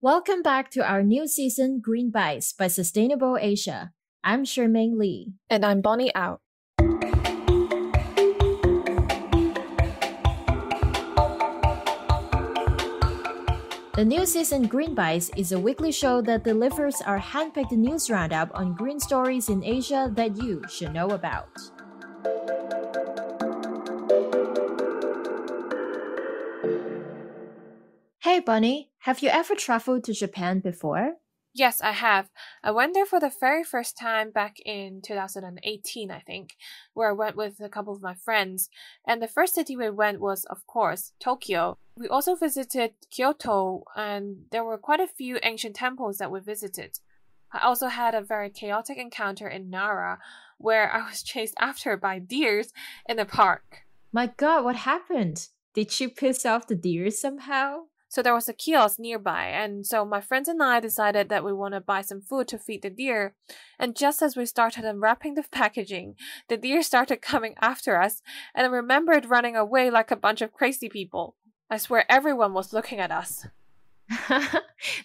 Welcome back to our new season, Greenbites by Sustainable Asia. I'm Chermaine Li. And I'm Bonnie Out. The new season Greenbites is a weekly show that delivers our handpicked news roundup on green stories in Asia that you should know about. Hey Bonnie, have you ever traveled to Japan before? Yes, I have. I went there for the very first time back in 2018, I think, where I went with a couple of my friends. And the first city we went was, of course, Tokyo. We also visited Kyoto, and there were quite a few ancient temples that we visited. I also had a very chaotic encounter in Nara, where I was chased after by deers in the park. My god, what happened? Did you piss off the deer somehow? So there was a kiosk nearby, and so my friends and I decided that we want to buy some food to feed the deer. And just as we started unwrapping the packaging, the deer started coming after us, and I remembered running away like a bunch of crazy people. I swear everyone was looking at us.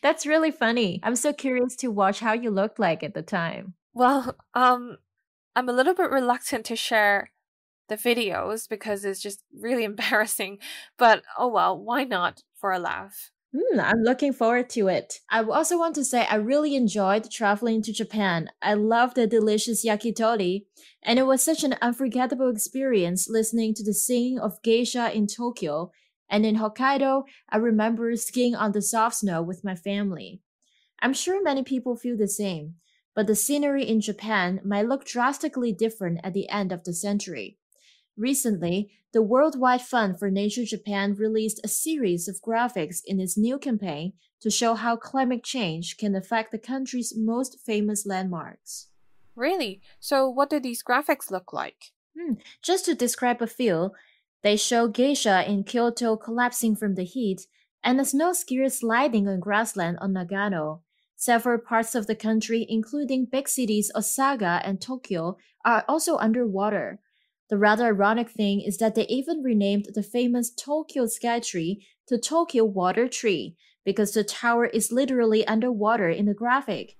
That's really funny. I'm so curious to watch how you looked like at the time. Well, I'm a little bit reluctant to share the videos because it's just really embarrassing. But oh well, why not for a laugh? I'm looking forward to it. I also want to say I really enjoyed traveling to Japan. I loved the delicious yakitori, and it was such an unforgettable experience listening to the singing of geisha in Tokyo. And in Hokkaido, I remember skiing on the soft snow with my family. I'm sure many people feel the same, but the scenery in Japan might look drastically different at the end of the century. Recently, the Worldwide Fund for Nature Japan released a series of graphics in its new campaign to show how climate change can affect the country's most famous landmarks. Really? So what do these graphics look like? Just to describe a few, they show geisha in Kyoto collapsing from the heat and a snow skier sliding on grassland on Nagano. Several parts of the country, including big cities Osaka and Tokyo, are also underwater. The rather ironic thing is that they even renamed the famous Tokyo Sky Tree to Tokyo Water Tree because the tower is literally underwater in the graphic.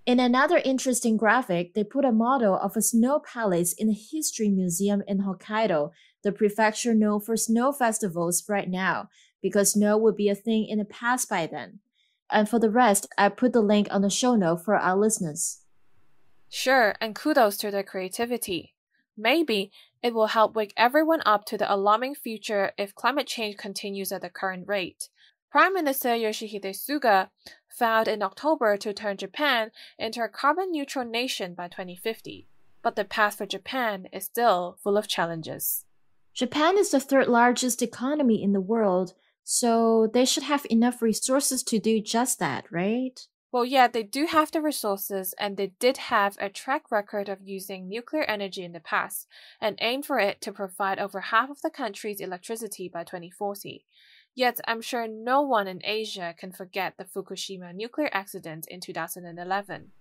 In another interesting graphic, they put a model of a snow palace in a history museum in Hokkaido, the prefecture known for snow festivals right now, because snow would be a thing in the past by then. And for the rest, I put the link on the show note for our listeners. Sure, and kudos to their creativity. Maybe it will help wake everyone up to the alarming future if climate change continues at the current rate. Prime Minister Yoshihide Suga vowed in October to turn Japan into a carbon-neutral nation by 2050, but the path for Japan is still full of challenges. Japan is the third largest economy in the world, so they should have enough resources to do just that, right? Well, yeah, they do have the resources, and they did have a track record of using nuclear energy in the past, and aim for it to provide over half of the country's electricity by 2040. Yet, I'm sure no one in Asia can forget the Fukushima nuclear accident in 2011.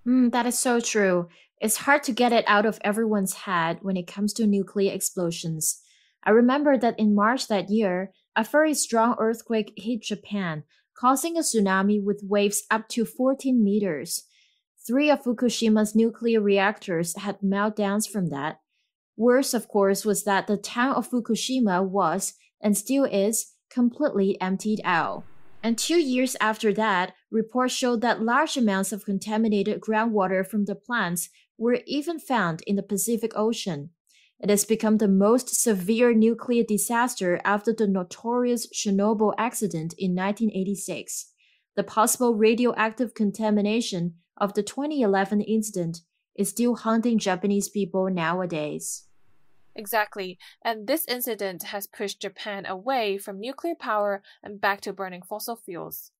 That is so true. It's hard to get it out of everyone's head when it comes to nuclear explosions. I remember that in March that year, a very strong earthquake hit Japan, causing a tsunami with waves up to 14 meters. 3 of Fukushima's nuclear reactors had meltdowns from that. Worse, of course, was that the town of Fukushima was, and still is, completely emptied out. And 2 years after that, reports showed that large amounts of contaminated groundwater from the plants were even found in the Pacific Ocean. It has become the most severe nuclear disaster after the notorious Chernobyl accident in 1986. The possible radioactive contamination of the 2011 incident is still haunting Japanese people nowadays. Exactly, and this incident has pushed Japan away from nuclear power and back to burning fossil fuels.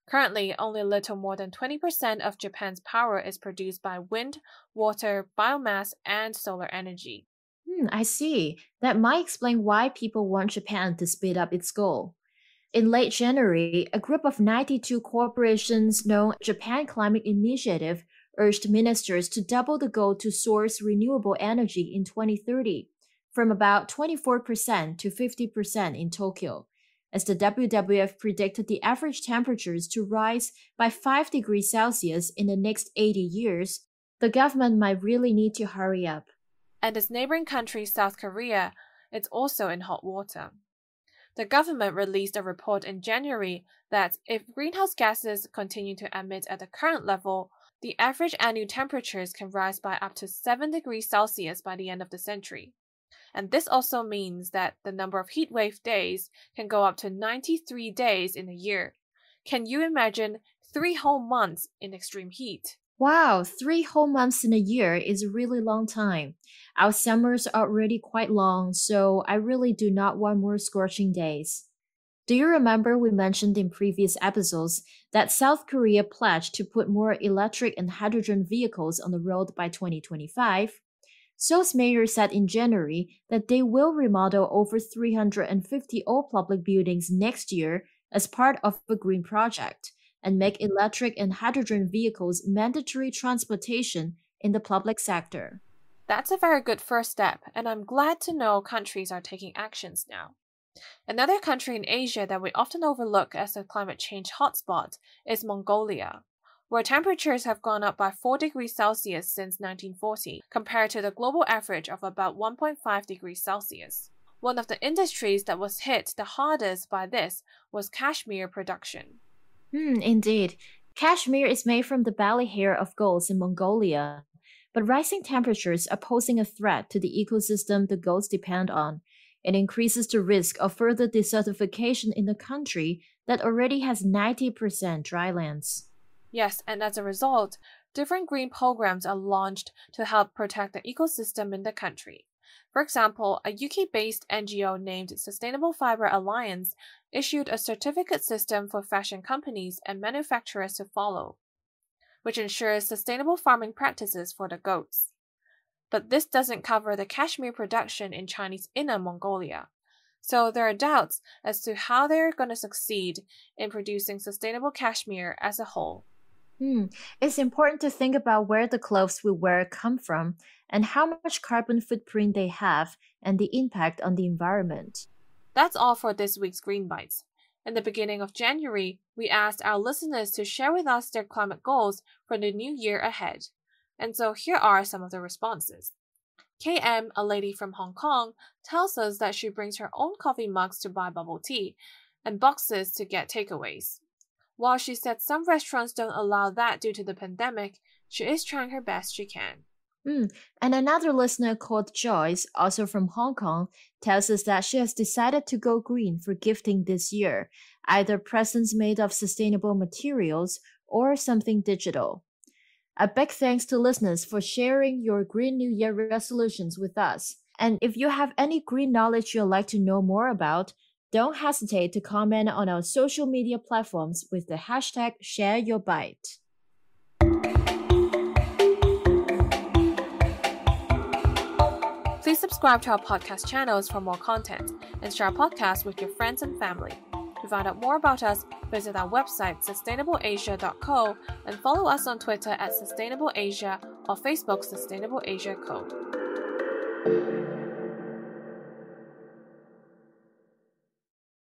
Currently, only a little more than 20% of Japan's power is produced by wind, water, biomass, and solar energy. I see. That might explain why people want Japan to speed up its goal. In late January, a group of 92 corporations known Japan Climate Initiative urged ministers to double the goal to source renewable energy in 2030, from about 24% to 50% in Tokyo. as the WWF predicted the average temperatures to rise by 5 degrees Celsius in the next 80 years, the government might really need to hurry up. And its neighboring country, South Korea, is also in hot water. The government released a report in January that if greenhouse gases continue to emit at the current level, the average annual temperatures can rise by up to 7 degrees Celsius by the end of the century. And this also means that the number of heatwave days can go up to 93 days in a year. Can you imagine 3 whole months in extreme heat? Wow, 3 whole months in a year is a really long time. Our summers are already quite long, so I really do not want more scorching days. Do you remember we mentioned in previous episodes that South Korea pledged to put more electric and hydrogen vehicles on the road by 2025? Seoul's mayor said in January that they will remodel over 350 old public buildings next year as part of a green project and make electric and hydrogen vehicles mandatory transportation in the public sector. That's a very good first step, and I'm glad to know countries are taking actions now. Another country in Asia that we often overlook as a climate change hotspot is Mongolia, where temperatures have gone up by 4 degrees Celsius since 1940, compared to the global average of about 1.5 degrees Celsius. One of the industries that was hit the hardest by this was cashmere production. Indeed. Cashmere is made from the belly hair of goats in Mongolia, but rising temperatures are posing a threat to the ecosystem the goats depend on. It increases the risk of further desertification in the country that already has 90% drylands. Yes, and as a result, different green programs are launched to help protect the ecosystem in the country. For example, a UK-based NGO named Sustainable Fiber Alliance issued a certificate system for fashion companies and manufacturers to follow, which ensures sustainable farming practices for the goats. But this doesn't cover the cashmere production in Chinese Inner Mongolia. So there are doubts as to how they're going to succeed in producing sustainable cashmere as a whole. It's important to think about where the clothes we wear come from and how much carbon footprint they have and the impact on the environment. That's all for this week's Greenbites. In the beginning of January, we asked our listeners to share with us their climate goals for the new year ahead. And so here are some of the responses. KM, a lady from Hong Kong, tells us that she brings her own coffee mugs to buy bubble tea and boxes to get takeaways. While she said some restaurants don't allow that due to the pandemic, she is trying her best she can. And another listener called Joyce, also from Hong Kong, tells us that she has decided to go green for gifting this year, either presents made of sustainable materials or something digital. A big thanks to listeners for sharing your Green New Year resolutions with us. And if you have any green knowledge you'd like to know more about, don't hesitate to comment on our social media platforms with the hashtag #ShareYourBite. Please subscribe to our podcast channels for more content and share our podcast with your friends and family. To find out more about us, visit our website sustainableasia.co and follow us on Twitter at sustainableasia or Facebook Sustainable Asia Co.